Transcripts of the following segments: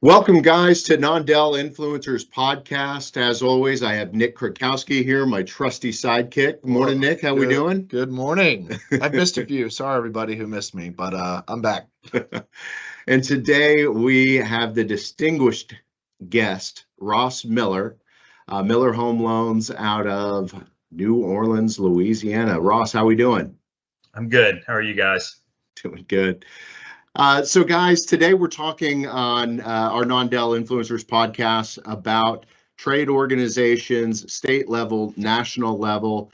Welcome, guys, to Non-Del Influencers Podcast. As always, I have Nick Krakowski here, my trusty sidekick. Good morning, Nick. How we doing? Good morning. I've missed a few. Sorry, everybody who missed me, but I'm back. And today we have the distinguished guest, Ross Miller, Miller Home Loans out of New Orleans, Louisiana. Ross, how we doing? I'm good. How are you guys? Doing good. So guys, today we're talking on our Non-Del Influencers podcast about trade organizations, state level, national level,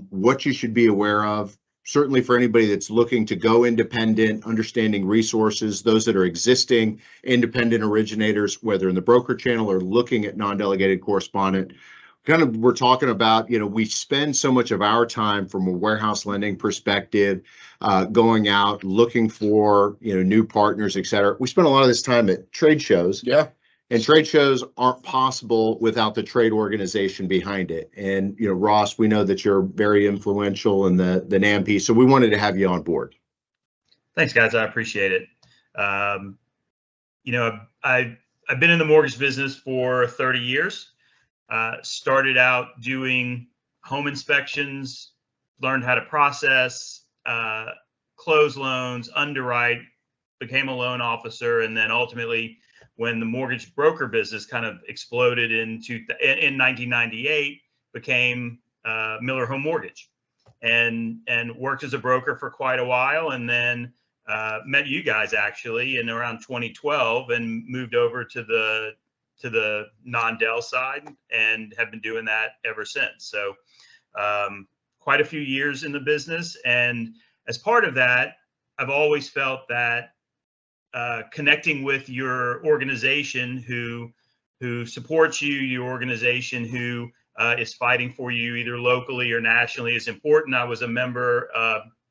what you should be aware of, certainly for anybody that's looking to go independent, understanding resources, those that are existing independent originators, whether in the broker channel or looking at non-delegated correspondent. We're talking about, we spend so much of our time from a warehouse lending perspective, going out, looking for, new partners, et cetera. We spend a lot of this time at trade shows. Yeah. And trade shows aren't possible without the trade organization behind it. And, Ross, we know that you're very influential in the NAMB piece, so we wanted to have you on board. Thanks, guys. I appreciate it. I've been in the mortgage business for 30 years. Started out doing home inspections, learned how to process, close loans, underwrite, became a loan officer, and then ultimately, when the mortgage broker business kind of exploded in 1998, became Miller Home Mortgage, and worked as a broker for quite a while, and then met you guys actually in around 2012, and moved over to the non-Del side and have been doing that ever since. So quite a few years in the business. And as part of that, I've always felt that connecting with your organization who supports you, your organization who is fighting for you either locally or nationally is important. I was a member,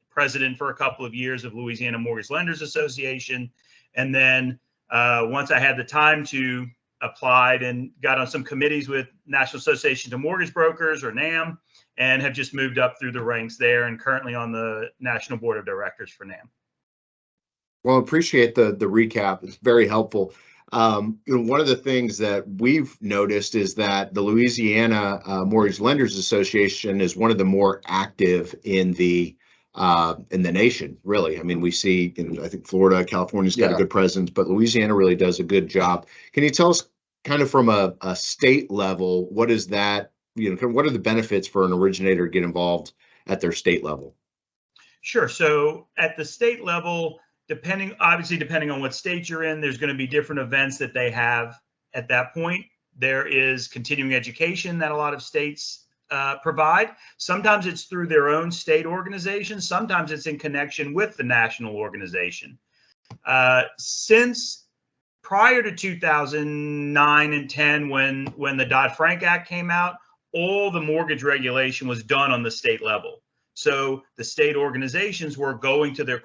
president for a couple of years of Louisiana Mortgage Lenders Association. And then once I had the time to applied and got on some committees with National Association of Mortgage Brokers, or NAMB, and have just moved up through the ranks there and currently on the National Board of Directors for NAMB. Well, appreciate the recap. It's very helpful. One of the things that we've noticed is that the Louisiana Mortgage Lenders Association is one of the more active in the nation, really. I mean, we see, I think Florida, California's got a good presence, but Louisiana really does a good job. Can you tell us kind of from a state level, what is that, what are the benefits for an originator to get involved at their state level? Sure. So at the state level, depending on what state you're in, there's going to be different events that they have at that point. There is continuing education that a lot of states provide. Sometimes it's through their own state organization. Sometimes it's in connection with the national organization. Since prior to 2009 and 10, when the Dodd-Frank Act came out, all the mortgage regulation was done on the state level. So the state organizations were going to their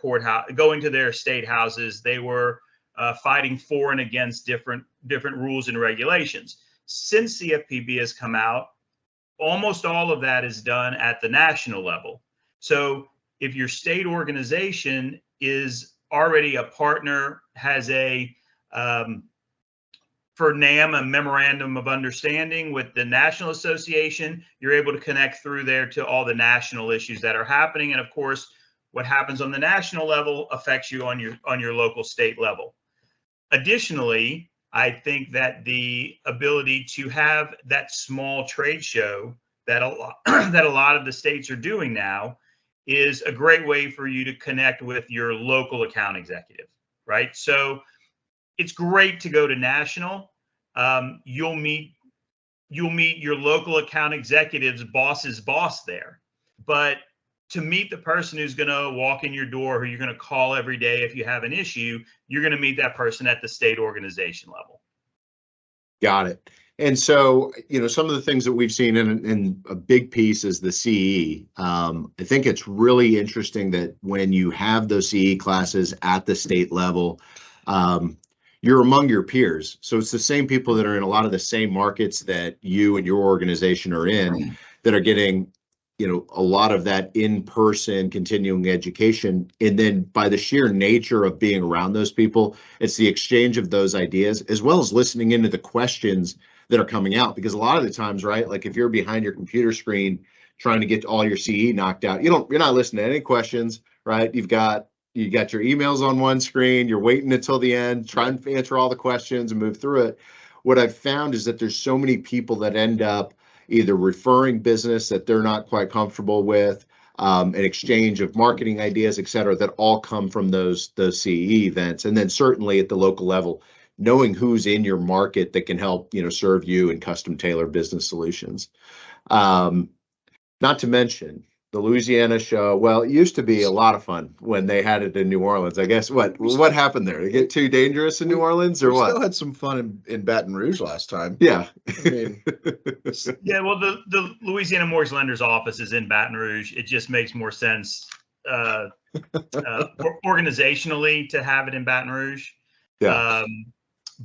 going to their state houses. They were fighting for and against different rules and regulations. Since CFPB has come out, almost all of that is done at the national level. So if your state organization is already a partner, has for NAMB, a memorandum of understanding with the National Association, you're able to connect through there to all the national issues that are happening. And of course, what happens on the national level affects you on your local state level. Additionally, I think that the ability to have that small trade show that a lot of the states are doing now is a great way for you to connect with your local account executive, right? So it's great to go to national. You'll meet your local account executive's boss's boss there, but to meet the person who's going to walk in your door, who you're going to call every day if you have an issue, you're going to meet that person at the state organization level. Got it. And so, some of the things that we've seen in a big piece is the CE. I think it's really interesting that when you have those CE classes at the state level, you're among your peers. So it's the same people that are in a lot of the same markets that you and your organization are in that are getting, a lot of that in-person continuing education. And then by the sheer nature of being around those people, it's the exchange of those ideas, as well as listening into the questions that are coming out. Because a lot of the times, right, like if you're behind your computer screen trying to get all your CE knocked out, you're not listening to any questions, right? You got your emails on one screen, you're waiting until the end, trying to answer all the questions and move through it. What I've found is that there's so many people that end up either referring business that they're not quite comfortable with, an exchange of marketing ideas, et cetera, that all come from those CE events. And then certainly at the local level, knowing who's in your market that can help, serve you and custom tailor business solutions. Not to mention the Louisiana show. Well, it used to be a lot of fun when they had it in New Orleans. I guess what happened there? They get too dangerous in New Orleans, or we what? Still had some fun in Baton Rouge last time. Yeah. I mean, Yeah, well, the Louisiana Mortgage Lender's office is in Baton Rouge. It just makes more sense organizationally to have it in Baton Rouge. Yeah.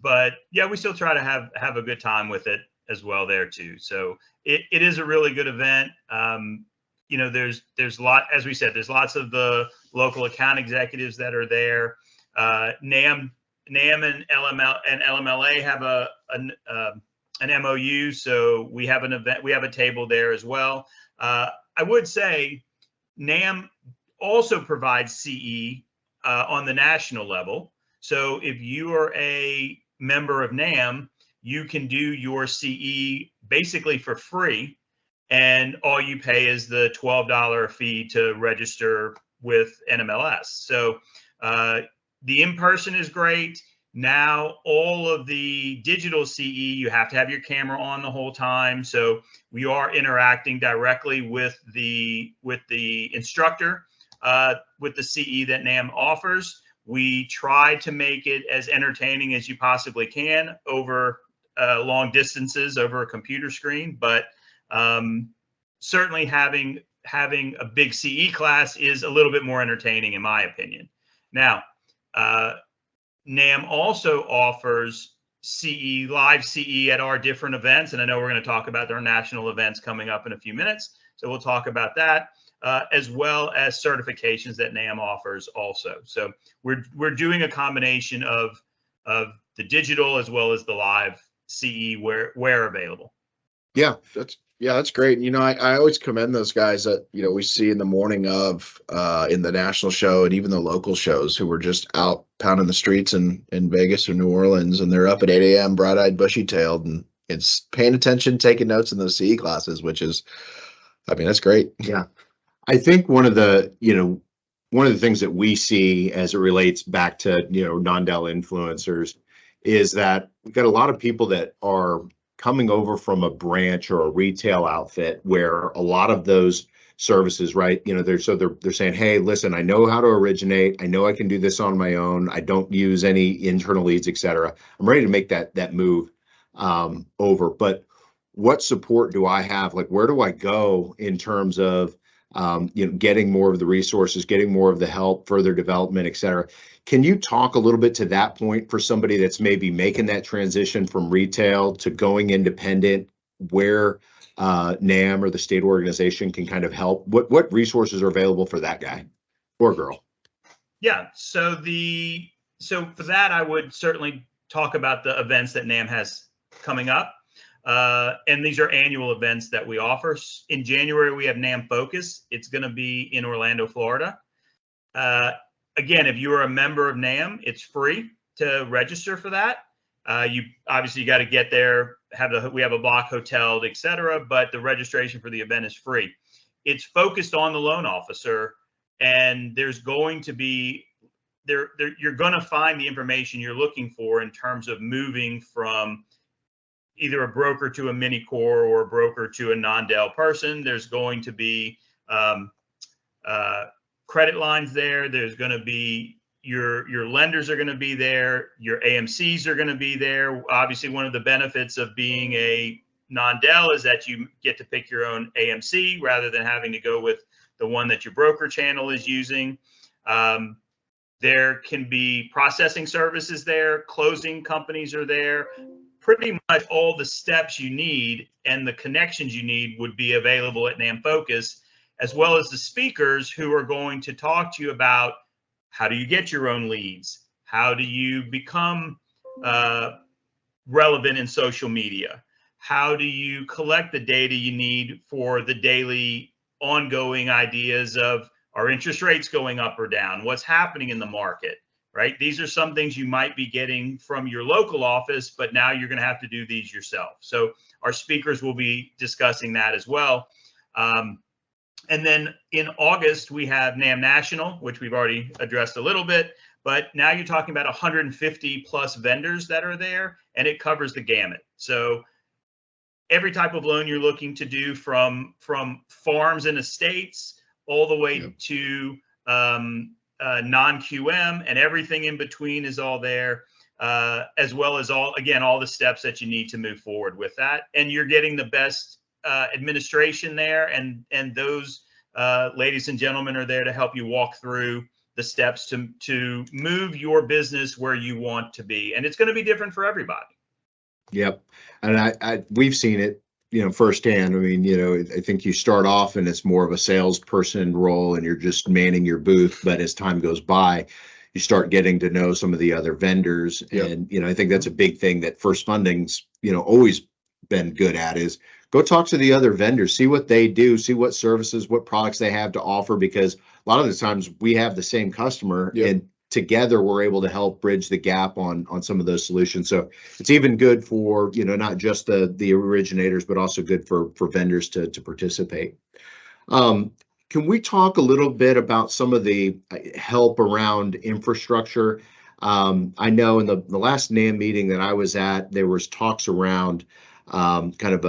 But yeah, we still try to have a good time with it as well there too. So it is a really good event. There's as we said, there's lots of the local account executives that are there. NAMB and LMLA have an MOU, so we have an event. We have a table there as well. I would say NAMB also provides CE on the national level. So if you are a member of NAMB, you can do your CE basically for free, and all you pay is the $12 fee to register with NMLS. So the in-person is great. Now all of the digital CE, you have to have your camera on the whole time. So we are interacting directly with the instructor, with the CE that NAMB offers. We try to make it as entertaining as you possibly can over long distances over a computer screen, but certainly having a big CE class is a little bit more entertaining, in my opinion. Now, NAMB also offers live CE at our different events, and I know we're going to talk about our national events coming up in a few minutes, so we'll talk about that. As well as certifications that NAMB offers also. So we're doing a combination of the digital as well as the live CE where available. Yeah, that's great. I always commend those guys that we see in the morning of in the national show and even the local shows who were just out pounding the streets in Vegas or New Orleans, and they're up at 8 a.m. bright-eyed, bushy-tailed, and it's paying attention, taking notes in those CE classes, which is, that's great. Yeah. I think one of the things that we see as it relates back to, non-Dell influencers is that we've got a lot of people that are coming over from a branch or a retail outfit where a lot of those services, right, they're saying, hey, listen, I know how to originate. I know I can do this on my own. I don't use any internal leads, et cetera. I'm ready to make that move over. But what support do I have? Like, where do I go in terms of getting more of the resources, getting more of the help, further development, et cetera? Can you talk a little bit to that point for somebody that's maybe making that transition from retail to going independent, where NAMB or the state organization can kind of help? What resources are available for that guy or girl? Yeah, so for that, I would certainly talk about the events that NAMB has coming up. And these are annual events that we offer. In January, we have NAMB Focus. It's going to be in Orlando, Florida. Again, if you are a member of NAMB, it's free to register for that. You got to get there, we have a block hotel, et cetera, but the registration for the event is free. It's focused on the loan officer, and there's going to be you're going to find the information you're looking for in terms of moving from either a broker to a mini core or a broker to a non-Dell person. There's going to be credit lines there. There's going to be your lenders are going to be there. Your AMCs are going to be there. Obviously, one of the benefits of being a non-Dell is that you get to pick your own AMC rather than having to go with the one that your broker channel is using. There can be processing services there. Closing companies are there. Pretty much all the steps you need and the connections you need would be available at NAMB Focus. as well as the speakers who are going to talk to you about how do you get your own leads? How do you become relevant in social media? How do you collect the data you need for the daily ongoing ideas of, are interest rates going up or down? What's happening in the market, right? These are some things you might be getting from your local office, but now you're going to have to do these yourself. So our speakers will be discussing that as well. And then in August, we have NAMB National, which we've already addressed a little bit, but now you're talking about 150 plus vendors that are there, and it covers the gamut. So every type of loan you're looking to do, from farms and estates all the way to non-QM, and everything in between is all there, as well as all the steps that you need to move forward with that. And you're getting the best administration there, and those ladies and gentlemen are there to help you walk through the steps to move your business where you want to be. And it's going to be different for everybody. Yep. And we've seen it, firsthand. I mean, I think you start off and it's more of a salesperson role and you're just manning your booth. But as time goes by, you start getting to know some of the other vendors. Yep. And, I think that's a big thing that First Funding's, always been good at, is go talk to the other vendors, see what they do, see what services, what products they have to offer, because a lot of the times we have the same customer. Yep. And together we're able to help bridge the gap on some of those solutions. So it's even good for, not just the originators, but also good for vendors to participate. Can we talk a little bit about some of the help around infrastructure? I know in the last NAMB meeting that I was at, there was talks around kind of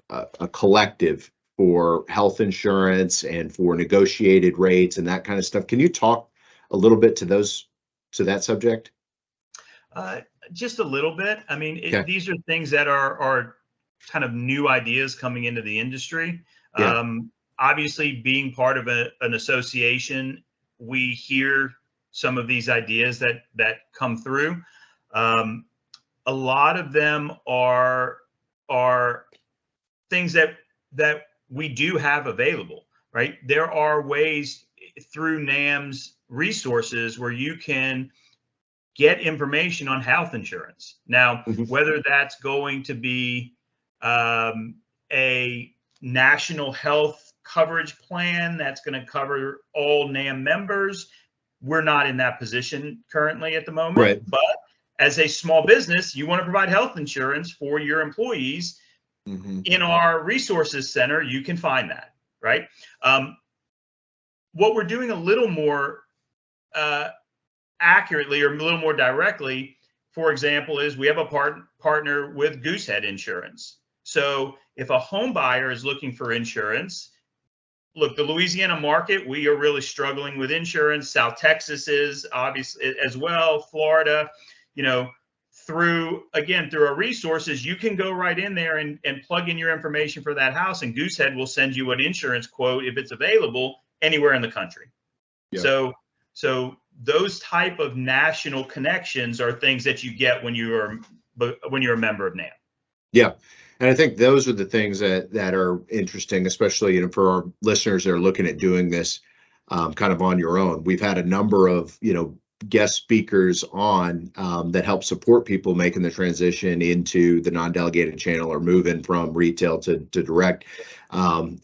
a collective for health insurance and for negotiated rates and that kind of stuff. Can you talk a little bit to that subject? Just a little bit. I mean, Okay. These are things that are kind of new ideas coming into the industry. Yeah. Obviously, being part of an association, we hear some of these ideas that come through. A lot of them are things that we do have available, right? There are ways through NAMB's resources where you can get information on health insurance. Now, whether that's going to be a national health coverage plan that's going to cover all NAMB members, we're not in that position currently at the moment. Right. But as a small business, you want to provide health insurance for your employees. In our resources center, you can find that, right? What we're doing a little more accurately or a little more directly, for example, is we have a partner with Goosehead Insurance. So if a home buyer is looking for insurance, look, the Louisiana market, we are really struggling with insurance. South Texas is obviously as well, Florida, through our resources, you can go right in there and plug in your information for that house, and Goosehead will send you an insurance quote if it's available anywhere in the country. Yeah. So those type of national connections are things that you get when you're a member of NAMB. Yeah. And I think those are the things that are interesting, especially for our listeners that are looking at doing this kind of on your own. We've had a number of guest speakers on that help support people making the transition into the non-delegated channel or moving from retail to direct.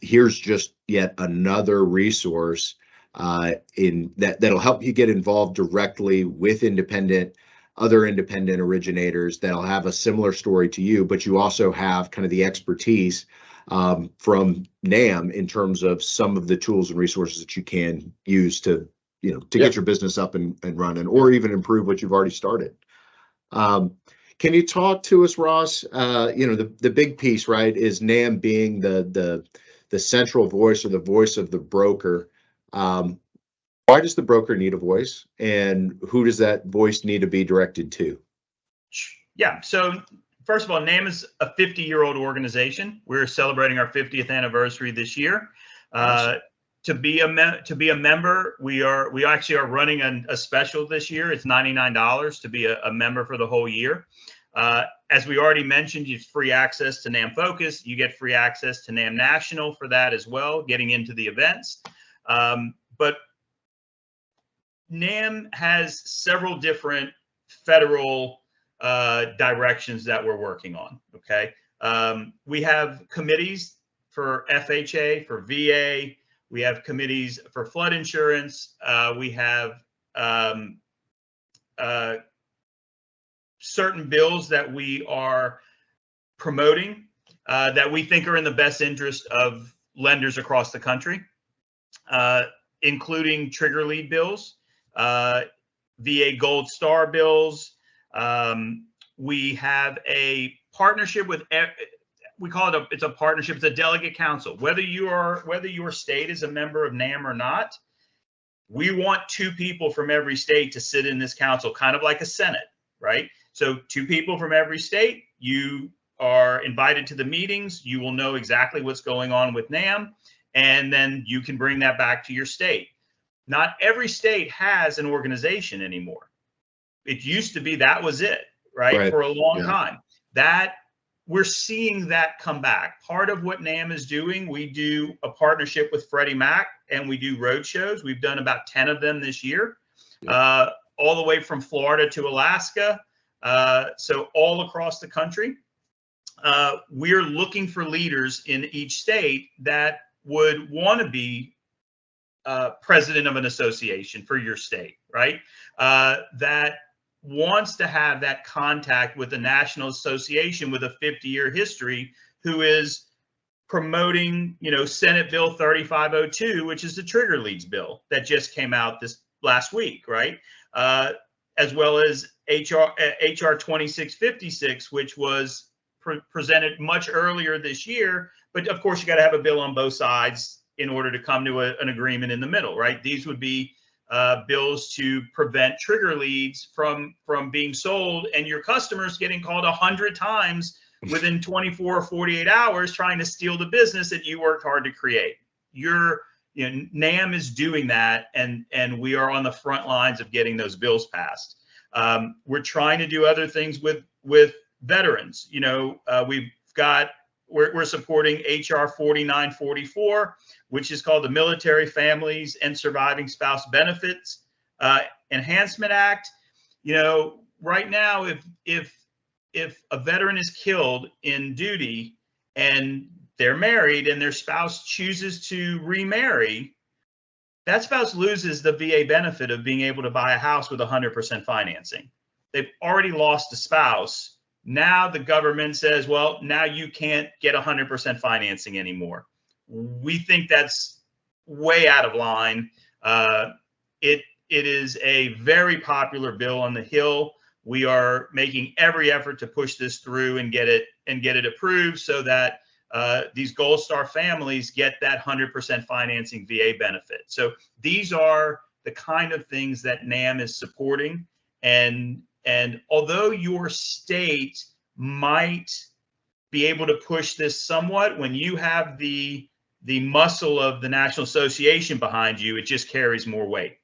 Here's just yet another resource that'll help you get involved directly with other independent originators that'll have a similar story to you, but you also have kind of the expertise from NAMB in terms of some of the tools and resources that you can use to get your business up and running, or even improve what you've already started. Can you talk to us, Ross? The big piece, right, is NAMB being the central voice or the voice of the broker. Why does the broker need a voice, and who does that voice need to be directed to? Yeah. So first of all, NAMB is a 50-year-old organization. We're celebrating our 50th anniversary this year. Awesome. To be a member, we actually are running a special this year. It's $99 to be a member for the whole year. As we already mentioned, you have free access to NAMB Focus. You get free access to NAMB National for that as well, getting into the events. But NAMB has several different federal directions that we're working on, okay? We have committees for FHA, for VA. We have committees for flood insurance. We have certain bills that we are promoting that we think are in the best interest of lenders across the country, including trigger lead bills, VA Gold Star bills. We have a partnership with, we call it it's a partnership, it's a delegate council. Whether your state is a member of NAMB or not, we want 2 people from every state to sit in this council, kind of like a Senate, right? So 2 people from every state, you are invited to the meetings, you will know exactly what's going on with NAMB, and then you can bring that back to your state. Not every state has an organization anymore. It used to be that was it, right? For a long time. That we're seeing that come back. Part of what NAMB is doing, we do a partnership with Freddie Mac, and we do road shows. We've done about 10 of them this year, all the way from Florida to Alaska. So all across the country, we're looking for leaders in each state that would want to be president of an association for your state, right? That wants to have that contact with the National Association with a 50-year history, who is promoting, Senate Bill 3502, which is the trigger leads bill that just came out this last week, right? As well as HR 2656, which was presented much earlier this year. But of course, you got to have a bill on both sides in order to come to an agreement in the middle, right? These would be bills to prevent trigger leads from being sold and your customers getting called 100 times within 24 or 48 hours trying to steal the business that you worked hard to create. NAMB is doing that, and we are on the front lines of getting those bills passed. We're trying to do other things with veterans. We're supporting HR 4944, which is called the Military Families and Surviving Spouse Benefits Enhancement Act. Right now, if a veteran is killed in duty and they're married and their spouse chooses to remarry, that spouse loses the VA benefit of being able to buy a house with 100% financing. They've already lost a spouse. Now the government says, well, now you can't get 100% financing anymore. We think that's way out of line. It is a very popular bill on the Hill. We are making every effort to push this through and get it approved so that these Gold Star families get that 100% financing VA benefit. So these are the kind of things that NAMB is supporting. And although your state might be able to push this somewhat, when you have the muscle of the National Association behind you, it just carries more weight.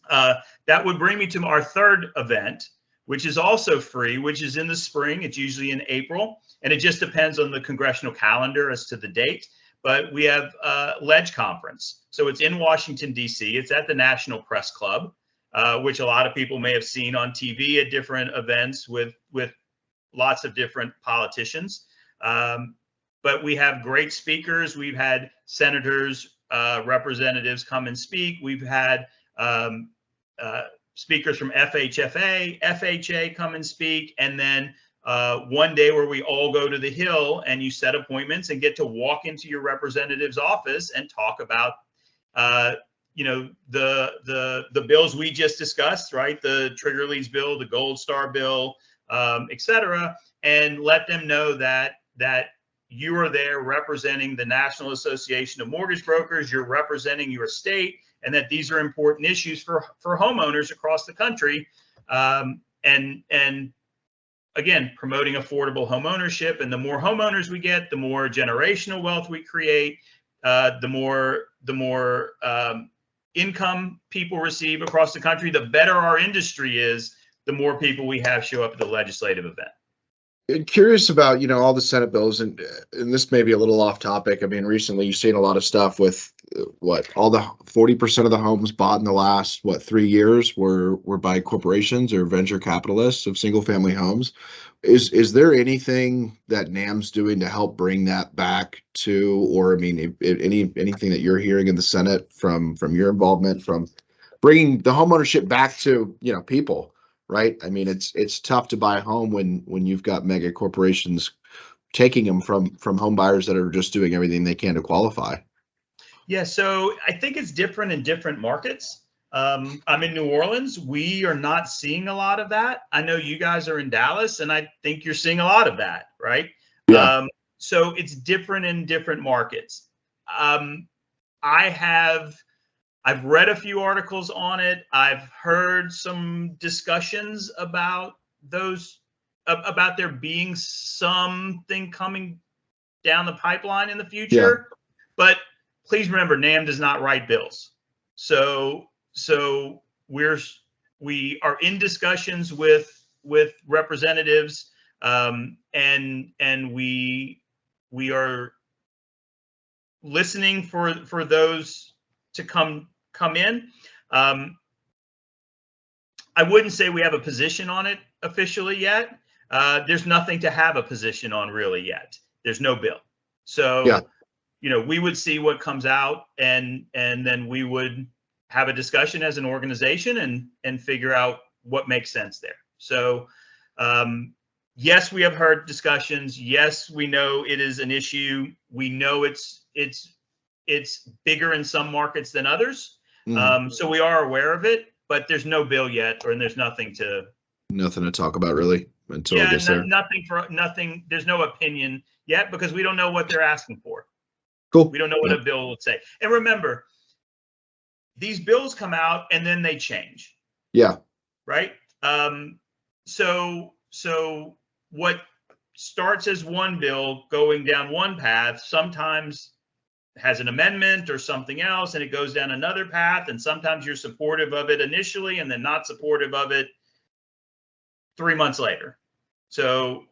That would bring me to our third event, which is also free, which is in the spring. It's usually in April, and it just depends on the congressional calendar as to the date. But we have Ledge Conference. So it's in Washington, D.C. It's at the National Press Club, which a lot of people may have seen on TV at different events with lots of different politicians. But we have great speakers. We've had senators, representatives come and speak. We've had speakers from FHFA, FHA come and speak. And then one day where we all go to the Hill and you set appointments and get to walk into your representative's office and talk about the bills we just discussed, right? The trigger leads bill, the Gold Star bill, et cetera, and let them know that you are there representing the National Association of Mortgage Brokers, you're representing your state, and that these are important issues for homeowners across the country. And again, promoting affordable homeownership. And the more homeowners we get, the more generational wealth we create, the more income people receive across the country, the better our industry is, the more people we have show up at the legislative event. Curious about, all the Senate bills, and this may be a little off topic. I mean, recently you've seen a lot of stuff with all the 40% of the homes bought in the last 3 years were by corporations or venture capitalists of single family homes. Is there anything that NAMB's doing to help bring that back to, or I mean, anything that you're hearing in the Senate from your involvement from bringing the homeownership back to people? Right. I mean, it's tough to buy a home when you've got mega corporations taking them from home buyers that are just doing everything they can to qualify. Yeah, so I think it's different in different markets. I'm in New Orleans. We are not seeing a lot of that. I know you guys are in Dallas, and I think you're seeing a lot of that, right? Yeah. So it's different in different markets. I've read a few articles on it. I've heard some discussions about about there being something coming down the pipeline in the future. Yeah. But please remember, NAMB does not write bills. So we are in discussions with representatives, and we are listening for those to come in. I wouldn't say we have a position on it officially yet. There's nothing to have a position on really yet. There's no bill. So, yeah. We would see what comes out, and then we would have a discussion as an organization and figure out what makes sense there. So, yes, we have heard discussions. Yes, we know it is an issue. We know it's bigger in some markets than others. So we are aware of it, but there's no bill yet, and there's nothing to talk about really until it gets there. Nothing. There's no opinion yet because we don't know what they're asking for. Cool. We don't know what a bill would say. And remember, these bills come out and then they change. Yeah. Right. So what starts as one bill going down one path sometimes has an amendment or something else, and it goes down another path. And sometimes you're supportive of it initially and then not supportive of it 3 months later. So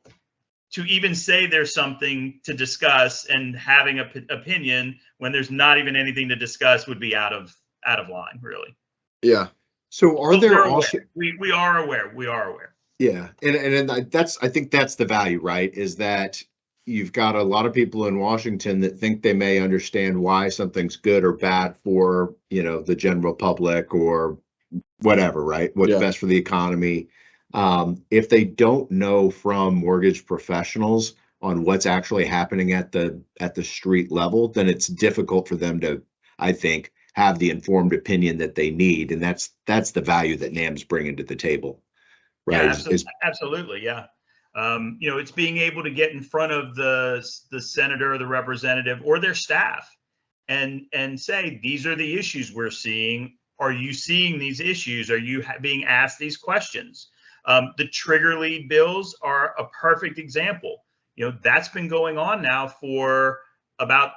to even say there's something to discuss and having an opinion when there's not even anything to discuss would be out of line, really. Yeah. So are there also we are aware. We are aware. Yeah. And I think that's the value, right? Is that you've got a lot of people in Washington that think they may understand why something's good or bad for, the general public or whatever, right? What's best for the economy. If they don't know from mortgage professionals on what's actually happening at the street level, then it's difficult for them to, I think, have the informed opinion that they need. And that's the value that NAMB's bringing to the table, right? Yeah, absolutely. Yeah. It's being able to get in front of the senator or the representative or their staff and say, these are the issues we're seeing. Are you seeing these issues? Are you being asked these questions? The trigger lead bills are a perfect example. That's been going on now for about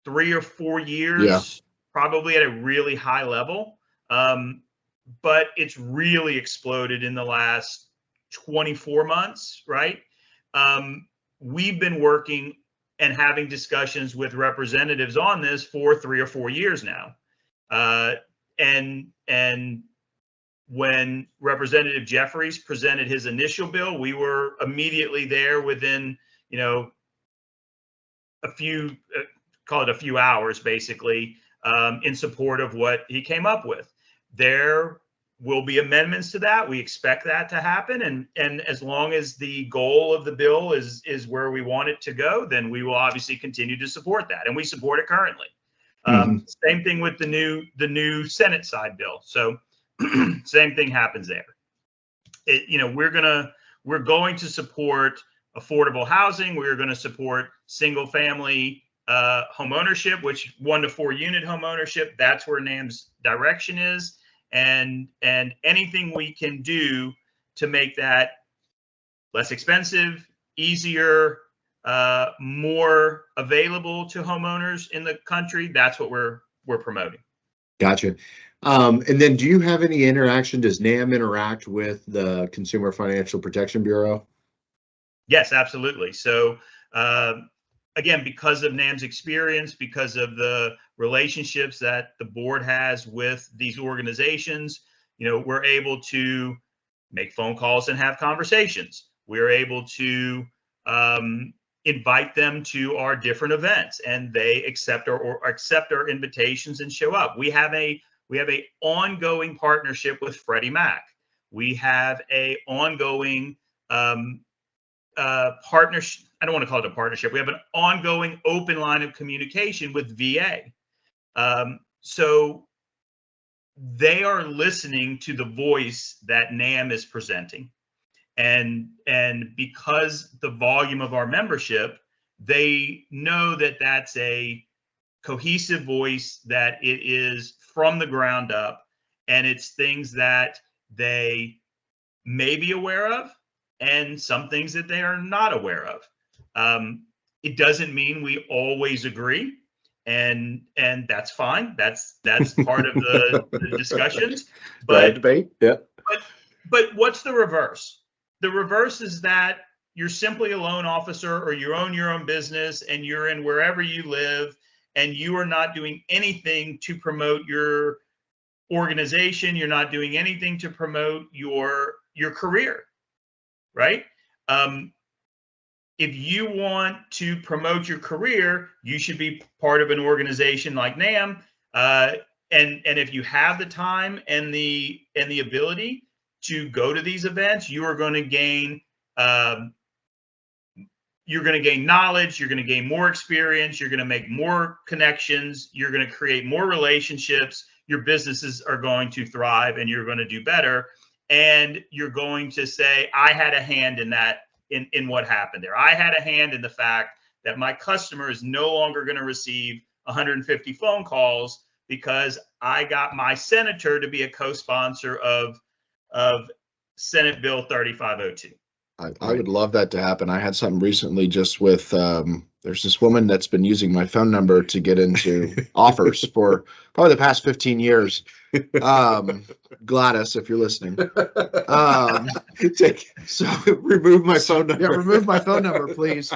3 or 4 years, probably at a really high level. But it's really exploded in the last 24 months, right? We've been working and having discussions with representatives on this for 3 or 4 years now. And when Representative Jeffries presented his initial bill, we were immediately there within, a few hours, basically, in support of what he came up with. There will be amendments to that. We expect that to happen. And as long as the goal of the bill is where we want it to go, then we will obviously continue to support that. And we support it currently. Same thing with the new Senate side bill. So same thing happens there. We're going to support affordable housing. We're going to support single family home ownership, which 1 to 4 unit home ownership. That's where NAMB's direction is. And anything we can do to make that less expensive, easier, more available to homeowners in the country, that's what we're promoting. Gotcha. And then do you have any interaction? Does NAMB interact with the Consumer Financial Protection Bureau? Yes, absolutely. So again, because of NAMB's experience, because of the relationships that the board has with these organizations, we're able to make phone calls and have conversations. We're able to invite them to our different events, and they accept our invitations and show up. We have a ongoing partnership with Freddie Mac. We have a ongoing partnership. I don't want to call it a partnership. We have an ongoing open line of communication with VA. So they are listening to the voice that NAMB is presenting. And because the volume of our membership, they know that that's a cohesive voice, that it is from the ground up, and it's things that they may be aware of and some things that they are not aware of. It doesn't mean we always agree, and that's fine. That's part of the discussions. But debate. Yeah. But what's the reverse? The reverse is that you're simply a loan officer, or you own your own business and you're in wherever you live, and you are not doing anything to promote your organization. You're not doing anything to promote your career, right? If you want to promote your career, you should be part of an organization like NAMB. And if you have the time and the ability to go to these events, you are going to gain knowledge, you're going to gain more experience, you're going to make more connections, you're going to create more relationships, your businesses are going to thrive, and you're going to do better. And you're going to say, I had a hand in that, in what happened there. I had a hand in the fact that my customer is no longer going to receive 150 phone calls because I got my senator to be a co-sponsor of Senate Bill 3502. I would love that to happen. I had something recently just with, there's this woman that's been using my phone number to get into offers for probably the past 15 years. Gladys, if you're listening. So remove my phone number. Yeah, remove my phone number, please.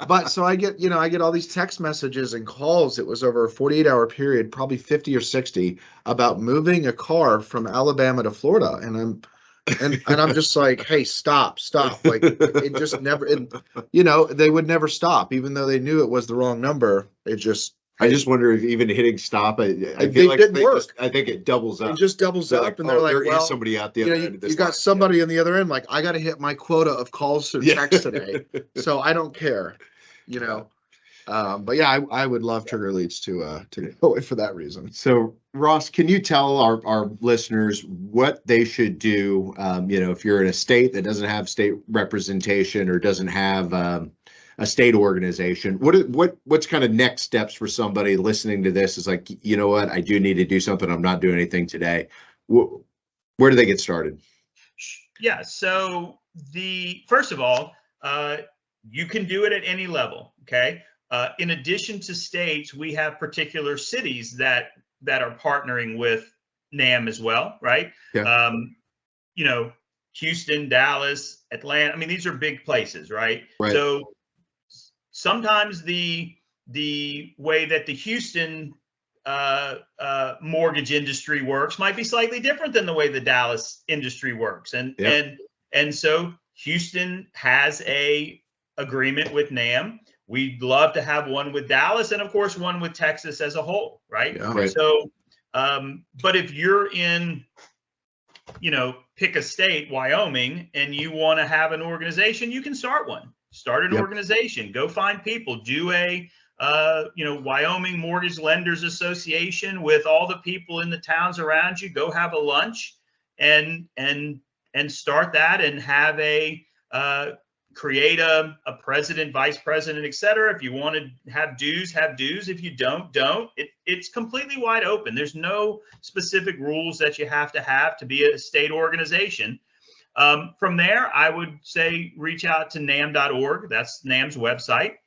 But so I get all these text messages and calls. It was over a 48-hour period, probably 50 or 60, about moving a car from Alabama to Florida. And I'm just like, hey, stop. Like, it just never, they would never stop, even though they knew it was the wrong number. I just wonder if even hitting stop, I feel like didn't work. I think it doubles up. It just doubles up, and they're like, there well, is somebody out the other end of this. You got somebody on the other end, like, I got to hit my quota of calls or texts today, so I don't care, But yeah, I would love trigger leads to go away for that reason. So Ross, can you tell our listeners what they should do? If you're in a state that doesn't have state representation or doesn't have a state organization, what's kind of next steps for somebody listening to this? Is like, you know what, I do need to do something. I'm not doing anything today. Where do they get started? Yeah. So first of all, you can do it at any level. Okay. In addition to states, we have particular cities that are partnering with NAMB as well, right? Yeah. Houston, Dallas, Atlanta. I mean, these are big places, right? Right. So sometimes the way that the Houston mortgage industry works might be slightly different than the way the Dallas industry works, and so Houston has a agreement with NAMB. We'd love to have one with Dallas, and of course one with Texas as a whole, right? Yeah, right. So, but if you're in, pick a state, Wyoming, and you want to have an organization, you can start one. Start an organization. Go find people. Do a, Wyoming Mortgage Lenders Association with all the people in the towns around you. Go have a lunch, and start that, and have create a president, vice president, et cetera. If you want to have dues, have dues. If you don't. It's completely wide open. There's no specific rules that you have to be a state organization. From there, I would say reach out to NAMB.org. That's NAMB's website.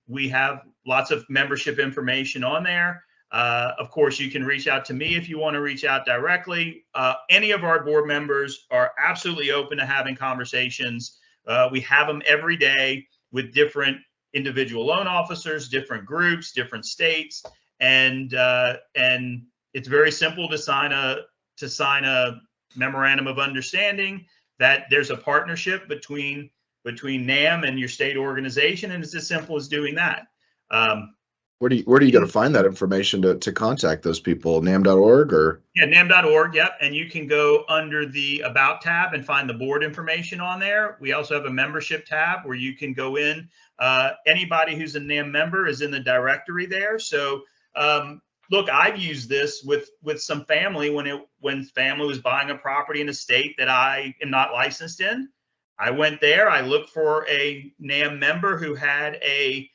We have lots of membership information on there. Of course, you can reach out to me if you want to reach out directly. Any of our board members are absolutely open to having conversations. We have them every day with different individual loan officers, different groups, different states, and it's very simple to sign a memorandum of understanding that there's a partnership between NAMB and your state organization, and it's as simple as doing that. Where do you go to find that information to contact those people? NAMB.org or? Yeah, NAMB.org. Yep. And you can go under the About tab and find the board information on there. We also have a membership tab where you can go in. Anybody who's a NAMB member is in the directory there. So look, I've used this with some family when family was buying a property in a state that I am not licensed in. I went there. I looked for a NAMB member who had a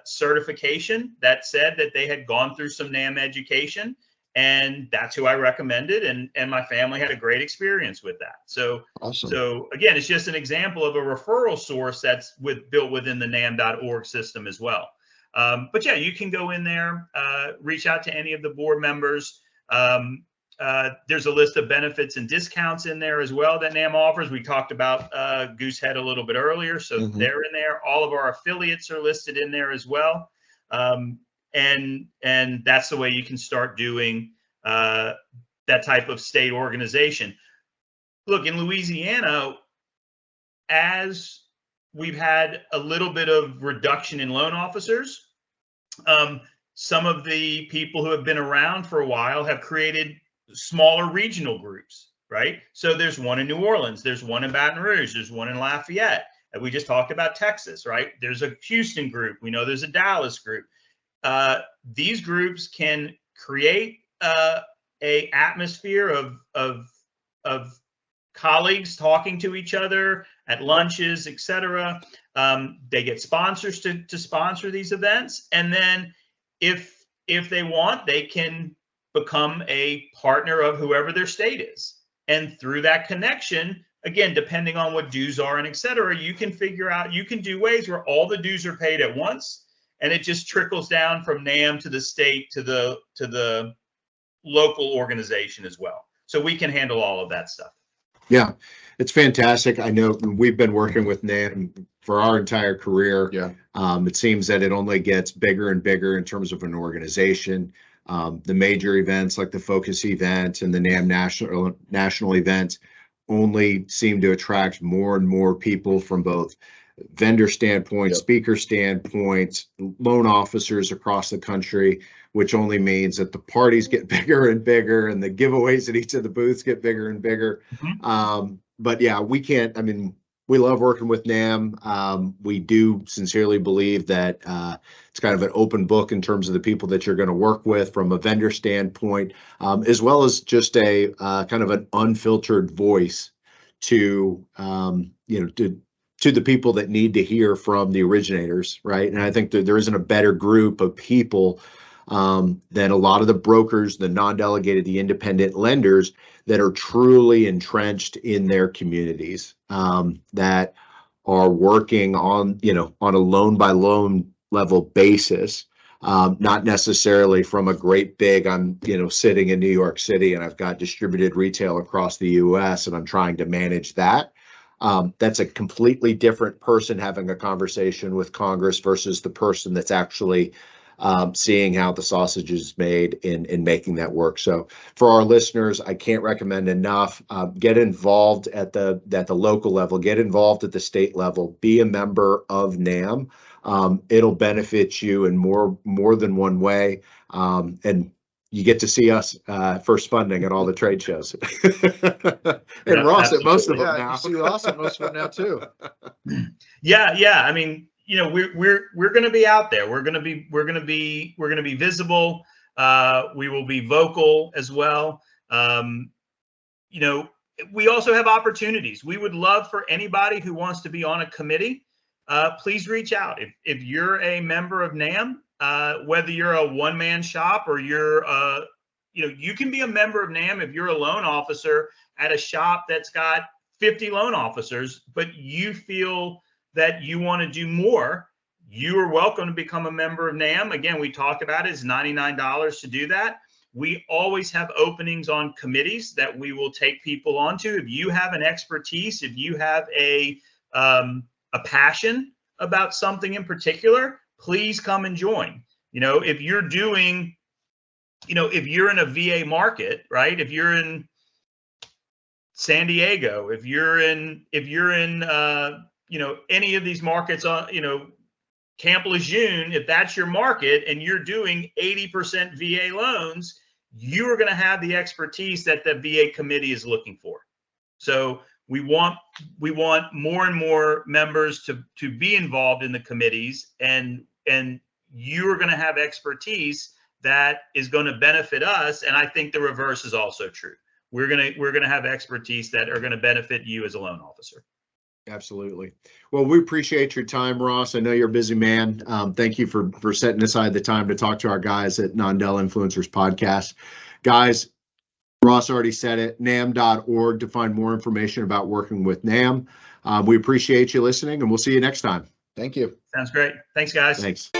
certification that said that they had gone through some NAMB education, and that's who I recommended, and my family had a great experience with that. So awesome. So again, it's just an example of a referral source that's built within the NAMB.org system as well. But yeah, you can go in there, reach out to any of the board members. There's a list of benefits and discounts in there as well that NAMB offers. We talked about Goosehead a little bit earlier, so they're in there. All of our affiliates are listed in there as well, and that's the way you can start doing that type of state organization. Look, in Louisiana, as we've had a little bit of reduction in loan officers, some of the people who have been around for a while have created smaller regional groups, right? So there's one in New Orleans, there's one in Baton Rouge, there's one in Lafayette. And we just talked about Texas, right? There's a Houston group. We know there's a Dallas group. These groups can create a atmosphere of colleagues talking to each other at lunches, etc. They get sponsors to sponsor these events, and then if they want, they can become a partner of whoever their state is. And through that connection, again, depending on what dues are and et cetera, you can figure out, you can do ways where all the dues are paid at once, and it just trickles down from NAMB to the state to the local organization as well. So we can handle all of that stuff. Yeah, it's fantastic. I know we've been working with NAMB for our entire career. Yeah. It seems that it only gets bigger and bigger in terms of an organization. The major events like the Focus event and the NAMB national event only seem to attract more and more people from both vendor standpoint, Yep. speaker standpoint, loan officers across the country, which only means that the parties get bigger and bigger and the giveaways at each of the booths get bigger and bigger. But yeah, we love working with NAMB. We do sincerely believe that it's kind of an open book in terms of the people that you're going to work with from a vendor standpoint, as well as just a kind of an unfiltered voice to to the people that need to hear from the originators, right? And I think that there isn't a better group of people than a lot of the brokers, the non-delegated, the independent lenders that are truly entrenched in their communities, that are working on a loan by loan level basis, not necessarily from a great big, I'm sitting in New York City and I've got distributed retail across the US and I'm trying to manage that. That's a completely different person having a conversation with Congress versus the person that's actually seeing how the sausage is made in making that work. So for our listeners, I can't recommend enough. Get involved at the local level, get involved at the state level, be a member of NAMB. It'll benefit you in more than one way. And you get to see us first funding at all the trade shows. And Yeah, Ross at most of them Yeah, now. you see Ross at most of them now too. Yeah. I mean, we're going to be out there. We're going to be visible. We will be vocal as well. We also have opportunities. We would love for anybody who wants to be on a committee. Please reach out. If you're a member of NAMB, whether you're a one-man shop or you can be a member of NAMB if you're a loan officer at a shop that's got 50 loan officers, but you feel that you want to do more, you are welcome to become a member of NAMB. Again, we talked about it. It's $99 to do that. We always have openings on committees that we will take people onto. If you have an expertise, if you have a a passion about something in particular, please come and join. You know, if you're doing, you know, if you're in a VA market, right? If you're in San Diego, if you're in, you know, any of these markets on, you know, Camp Lejeune, if that's your market and you're doing 80% VA loans, you are going to have the expertise that the VA committee is looking for. So we want more and more members to be involved in the committees, and you're going to have expertise that is going to benefit us. And I think the reverse is also true. We're going to have expertise that are going to benefit you as a loan officer. Absolutely. Well, we appreciate your time, Ross. I know you're a busy man. Thank you for setting aside the time to talk to our guys at Non-Del Influencers Podcast. Guys, Ross already said it, NAMB.org to find more information about working with NAMB. We appreciate you listening, and we'll see you next time. Thank you. Sounds great. Thanks, guys. Thanks.